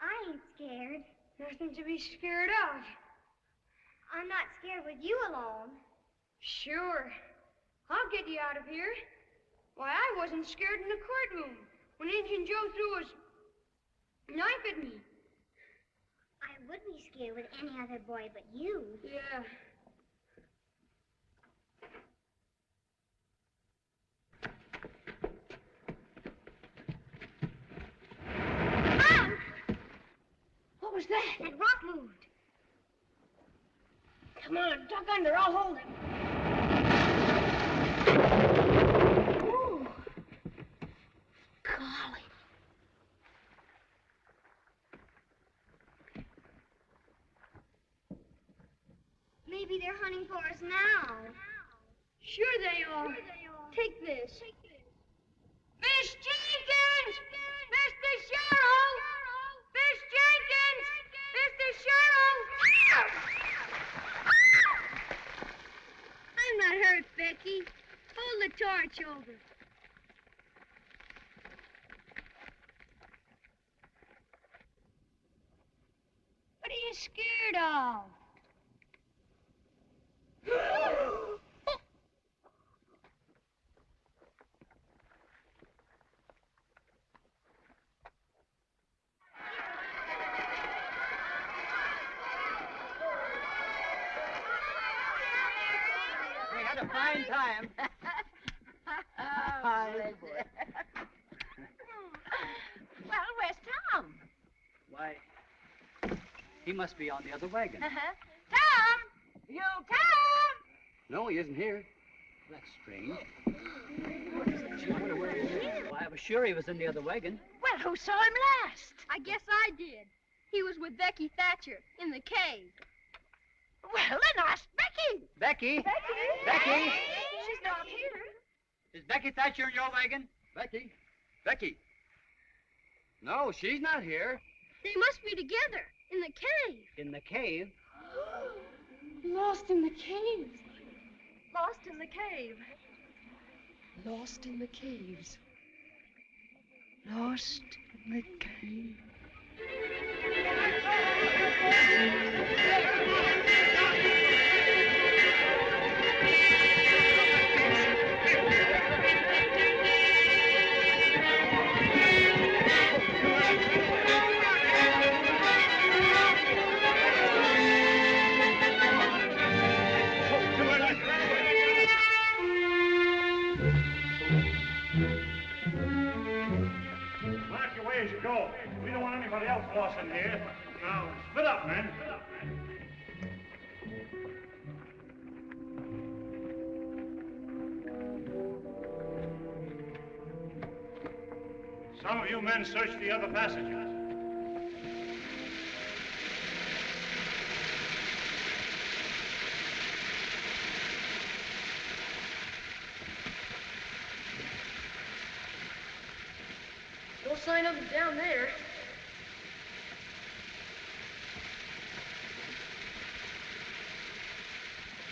I ain't scared. Nothing to be scared of. I'm not scared with you along. Sure. I'll get you out of here. Why, I wasn't scared in the courtroom when Injun Joe threw his knife at me. I would be scared with any other boy but you. Yeah. Mom! What was that? That rock moved. Come on, duck under. I'll hold him. Ooh. Golly. Maybe they're hunting for us now. Sure they are. Take this. Miss Jenkins! Mr. Sheriff! Miss Jenkins! Mr. Sheriff! I'm not hurt, Becky. Hold the torch over. What are you scared of? We had a fine time. Well, where's Tom? Why, he must be on the other wagon. Tom! You Tom! No, he isn't here. That's strange. Gee, I wonder where he is. Why, I was sure he was in the other wagon. Well, who saw him last? I guess I did. He was with Becky Thatcher in the cave. Well, then ask Becky. Becky? Becky? Becky? She's not here. Is Becky Thatcher in your wagon? Becky? Becky? No, she's not here. They must be together in the cave. In the cave? Lost in the cave. Lost in the cave. Lost in the caves. Lost in the cave. Mark your way as you go. We don't want anybody else lost in here. Now, split up, men. Some of you men search the other passages. No sign of him down there.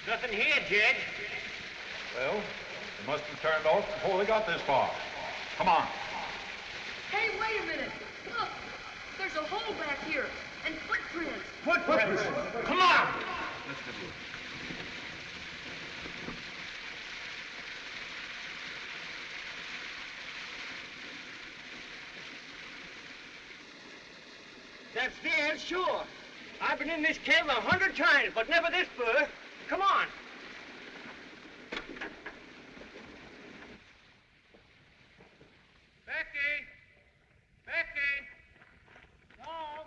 Nothing here, Jed. Well, they must have turned off before they got this far. Come on. Hey, wait a minute. Look, there's a hole back here and footprints. Footprints. Come on. Listen to you. That's there, sure. I've been in this cave 100 times, but never this fur. Come on. Becky! Becky! Tom!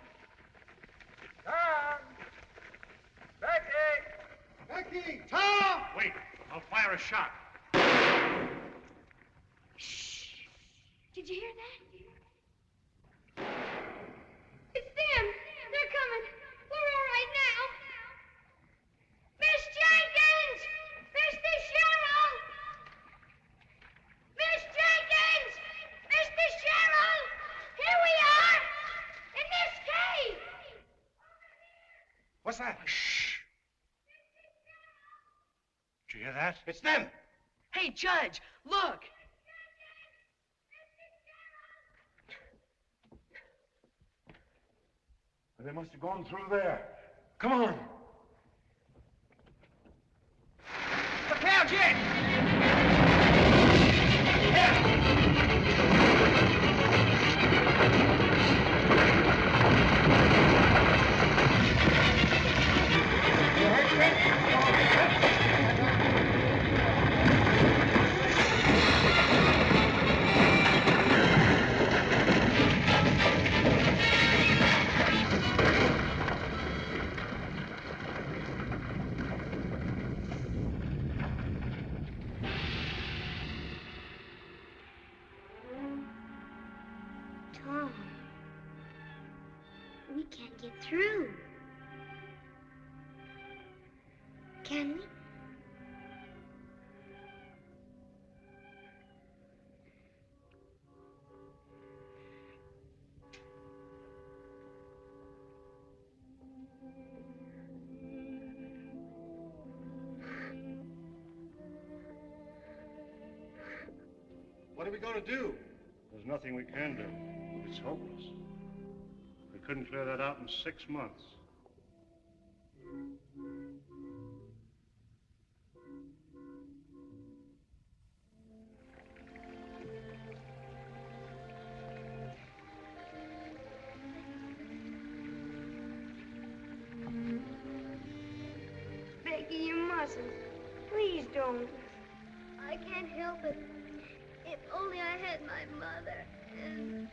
Tom! Becky! Becky! Tom! Wait, I'll fire a shot. Did you hear that? It's them. They're coming. We're all right now. Miss Jenkins! Mr. Sheriff! Miss Jenkins! Mr. Sheriff! Here we are! In this cave! What's that? Shh. you hear that? It's them. Hey, Judge, look. They must have gone through there. Come on. Look now, Jed! Tom, we can't get through. Can we? What are we going to do? There's nothing we can do. It's hopeless. We couldn't clear that out in 6 months. Becky, you mustn't. Please don't. I can't help it. If only I had my mother. And...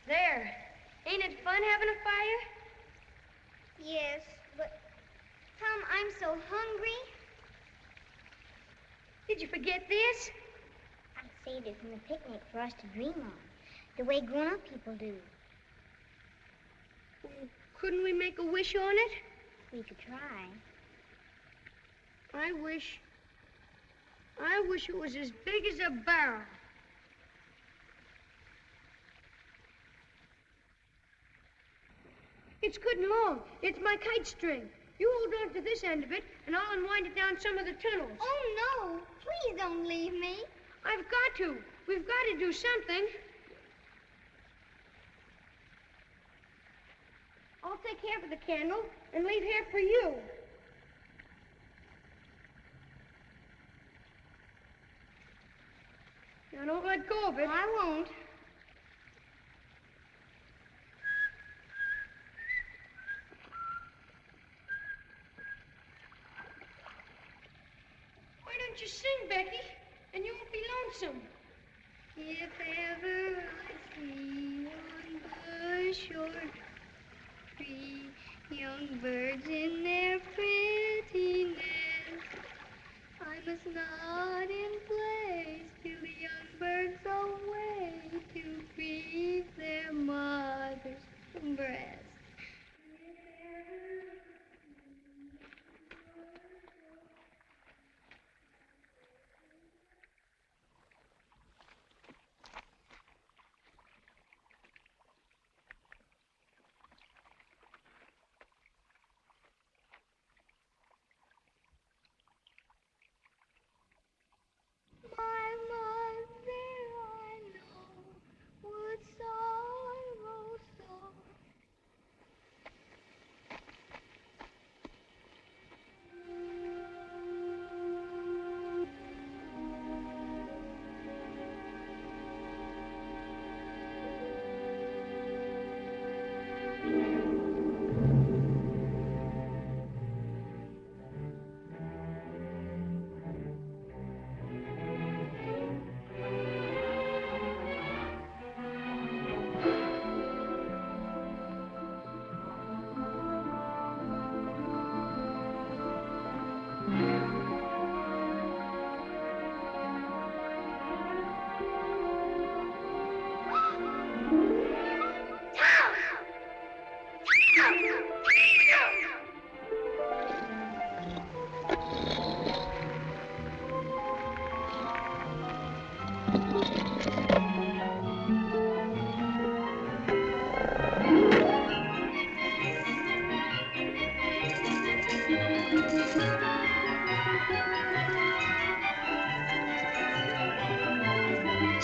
There. Ain't it fun having a fire? Yes, but Tom, I'm so hungry. Did you forget this? I saved it from the picnic for us to dream on, the way grown-up people do. Couldn't we make a wish on it? We could try. I wish it was as big as a barrel. It's good and long. It's my kite string. You hold on to this end of it, and I'll unwind it down some of the tunnels. Oh, no. Please don't leave me. I've got to. We've got to do something. I'll take half of the candle and leave half for you. Now, don't let go of it. I won't. Why don't you sing, Becky? And you won't be lonesome. If ever I see on the shore tree young birds in their pretty nest, I must nod in place till the young birds away to breathe their mother's breast.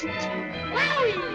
Wowie!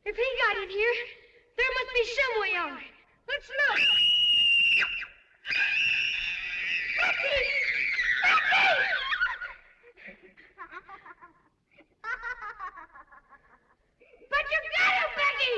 If he got in here, there must be some way on it. Let's look. Becky! Becky! But you got him, Becky!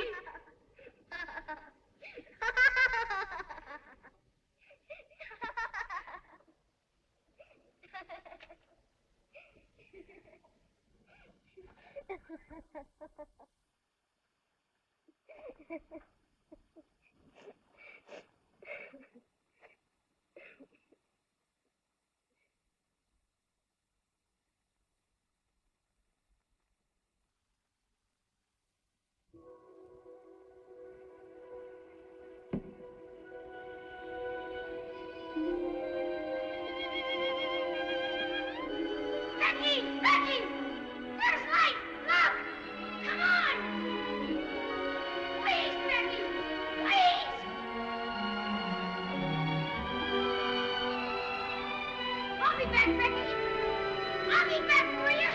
Becky! Becky! There's light! Look! Come on! Please, Becky! Please! I'll be back, Becky! I'll be back for you!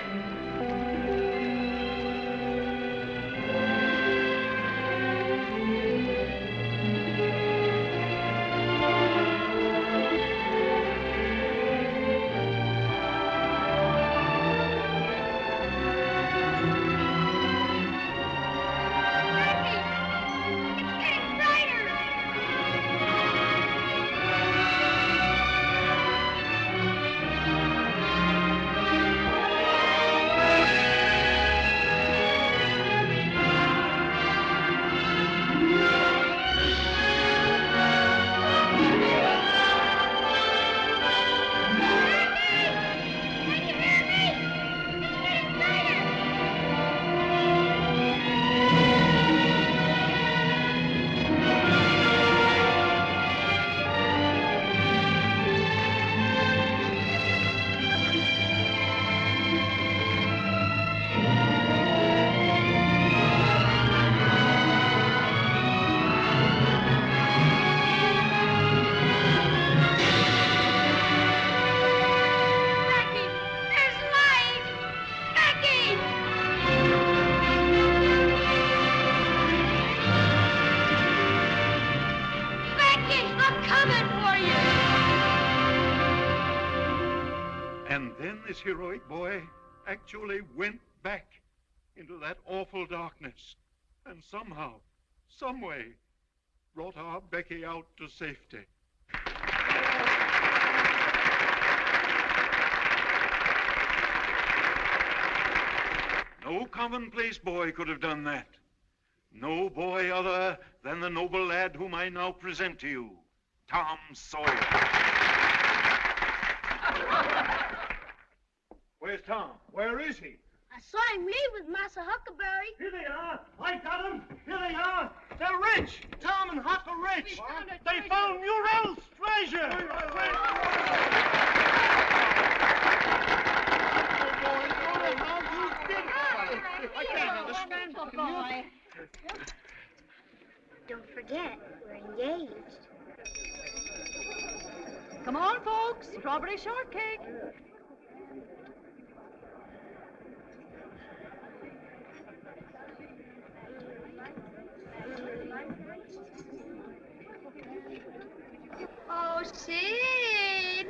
And then this heroic boy actually went back into that awful darkness and somehow, some way, brought our Becky out to safety. No commonplace boy could have done that. No boy other than the noble lad whom I now present to you, Tom Sawyer. Where's Tom? Where is he? I saw him leave with Massa Huckleberry. Here they are. I got them. Here they are. They're rich. Tom and Huck are rich. They found Murrell's treasure. I can't understand. Boy. Don't forget, we're engaged. Come on, folks. Strawberry shortcake. Oh, Sid.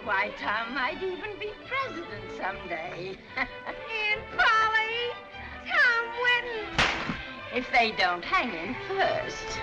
Why, Tom might even be president someday. Aunt Polly, Tom Whitten. If they don't hang him first.